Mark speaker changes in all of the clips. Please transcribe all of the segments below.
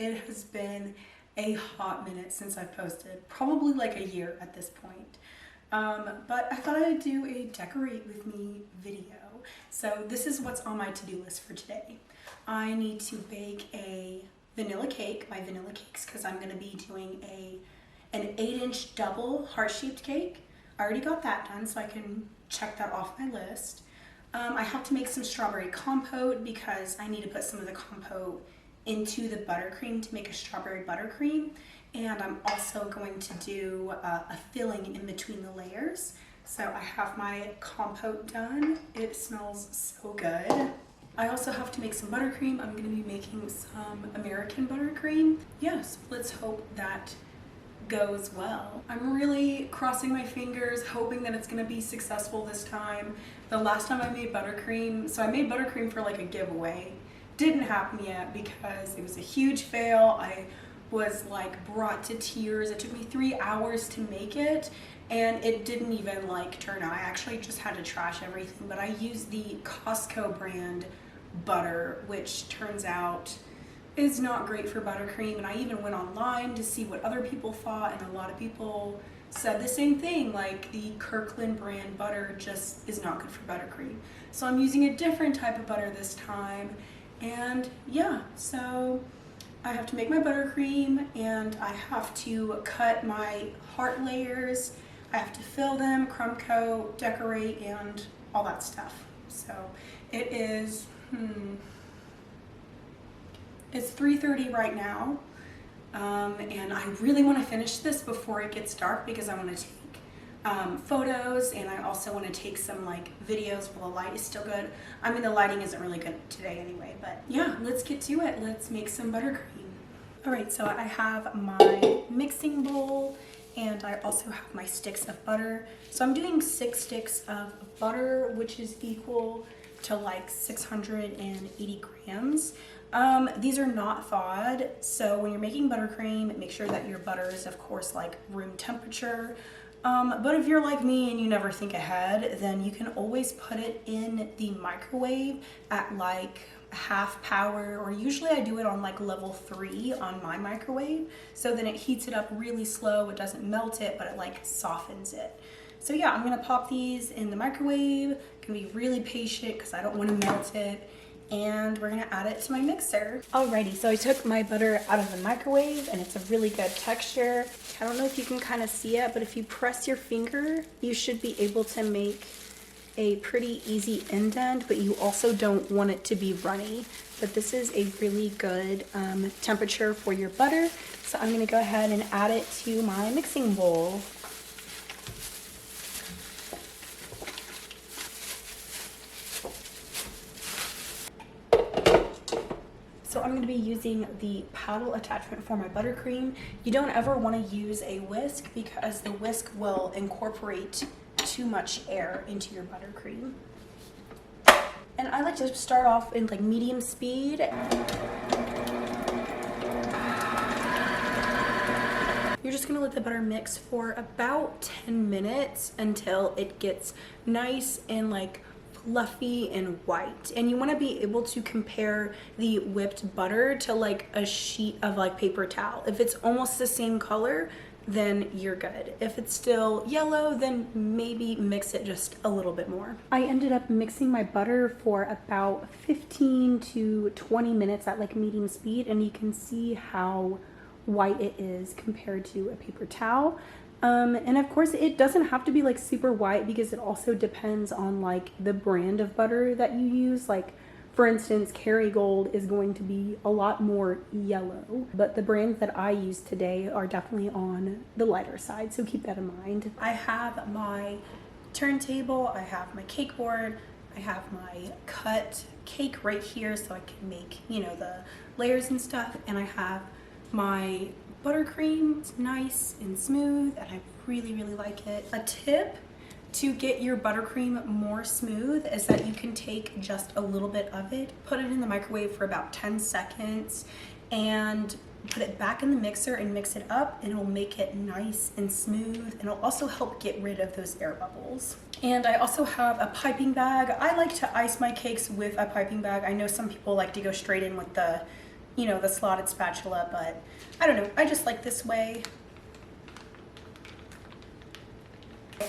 Speaker 1: It has been a hot minute since I've posted, probably like a year at this point. But I thought I'd do a decorate with me video. So this is what's on my to-do list for today. I need to bake a vanilla cake, my vanilla cakes, because I'm gonna be doing an 8-inch double heart-shaped cake. I already got that done, so I can check that off my list. I have to make some strawberry compote because I need to put some of the compote into the buttercream to make a strawberry buttercream. And I'm also going to do a filling in between the layers. So I have my compote done. It smells so good. I also have to make some buttercream. I'm going to be making some American buttercream. Yes, let's hope that goes well. I'm really crossing my fingers, hoping that it's going to be successful this time. The last time I made buttercream, so I made buttercream for like a giveaway. Didn't happen yet because it was a huge fail. I was like brought to tears. It took me 3 hours to make it and it didn't even like turn out. I actually just had to trash everything, but I used the Costco brand butter, which turns out is not great for buttercream. And I even went online to see what other people thought, and a lot of people said the same thing, like the Kirkland brand butter just is not good for buttercream. So I'm using a different type of butter this time. And yeah, so I have to make my buttercream and I have to cut my heart layers. I have to fill them, crumb coat, decorate, and all that stuff. So it is, it's 3:30 right now. And I really want to finish this before it gets dark because I want to take photos, and I also want to take some like videos while the light is still good. I mean, the lighting isn't really good today anyway, but yeah, let's get to it. Let's make some buttercream. All right, so I have my mixing bowl and I also have my sticks of butter. So I'm doing 6 sticks of butter, which is equal to like 680 grams. These are not thawed, so when you're making buttercream, make sure that your butter is of course like room temperature. But if you're like me and you never think ahead, then you can always put it in the microwave at like half power, or usually I do it on like level 3 on my microwave. So then it heats it up really slow. It doesn't melt it, but it like softens it. So yeah, I'm gonna pop these in the microwave. Gonna be really patient because I don't want to melt it. And we're gonna add it to my mixer. Alrighty, so I took my butter out of the microwave and it's a really good texture. I don't know if you can kind of see it, but if you press your finger, you should be able to make a pretty easy indent, but you also don't want it to be runny. But this is a really good temperature for your butter. So I'm gonna go ahead and add it to my mixing bowl. So I'm going to be using the paddle attachment for my buttercream. You don't ever want to use a whisk because the whisk will incorporate too much air into your buttercream. And I like to start off in like medium speed. You're just going to let the butter mix for about 10 minutes until it gets nice and like fluffy and white. And you want to be able to compare the whipped butter to like a sheet of like paper towel. If it's almost the same color, then you're good. If it's still yellow, then maybe mix it just a little bit more. I ended up mixing my butter for about 15 to 20 minutes at like medium speed, and you can see how white it is compared to a paper towel. And of course it doesn't have to be like super white because it also depends on like the brand of butter that you use. Like for instance, Kerrygold is going to be a lot more yellow, but the brands that I use today are definitely on the lighter side, so keep that in mind. I have my turntable, I have my cake board, I have my cut cake right here so I can make, you know, the layers and stuff, and I have my buttercream. It's nice and smooth and I really like it. A tip to get your buttercream more smooth is that you can take just a little bit of it, put it in the microwave for about 10 seconds and put it back in the mixer and mix it up, and it'll make it nice and smooth, and it'll also help get rid of those air bubbles. And I also have a piping bag. I like to ice my cakes with a piping bag. I know some people like to go straight in with the you know, the slotted spatula, but I don't know, I just like this way.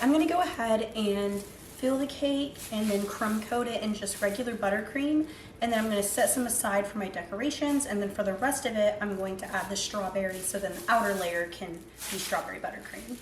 Speaker 1: I'm gonna go ahead and fill the cake and then crumb coat it in just regular buttercream, and then I'm gonna set some aside for my decorations, and then for the rest of it, I'm going to add the strawberry so then the outer layer can be strawberry buttercream.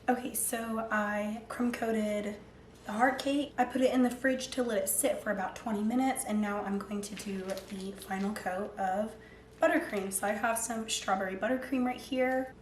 Speaker 1: Okay, so I crumb coated the heart cake. I put it in the fridge to let it sit for about 20 minutes, and now I'm going to do the final coat of buttercream. So I have some strawberry buttercream right here.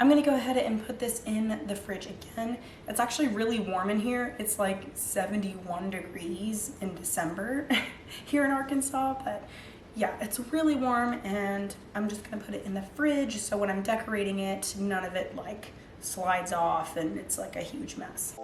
Speaker 1: I'm gonna go ahead and put this in the fridge again. It's actually really warm in here. It's like 71 degrees in December here in Arkansas, but yeah, it's really warm, and I'm just gonna put it in the fridge so when I'm decorating it, none of it like slides off and it's like a huge mess.